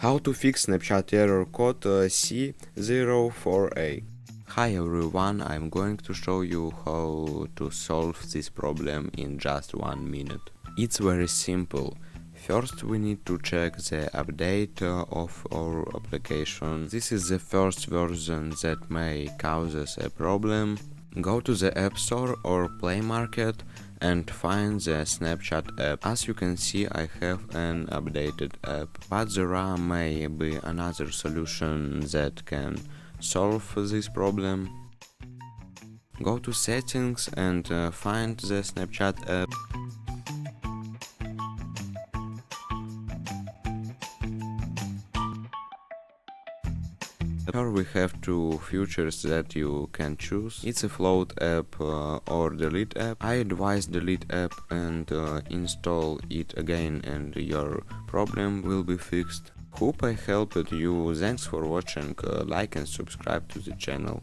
How to fix Snapchat error code C04A. Hi everyone, I'm going to show you how to solve this problem in just 1 minute. It's very simple. First we need to check the update of our application. This is the first version that may cause a problem. Go to the App Store or Play Market and find the Snapchat app. As you can see, I have an updated app, but there may be another solution that can solve this problem. Go to Settings and find the Snapchat app. Here we have two features that you can choose. It's a float app or delete app. I advise delete app and install it again and your problem will be fixed. Hope I helped you. Thanks for watching. Like and subscribe to the channel.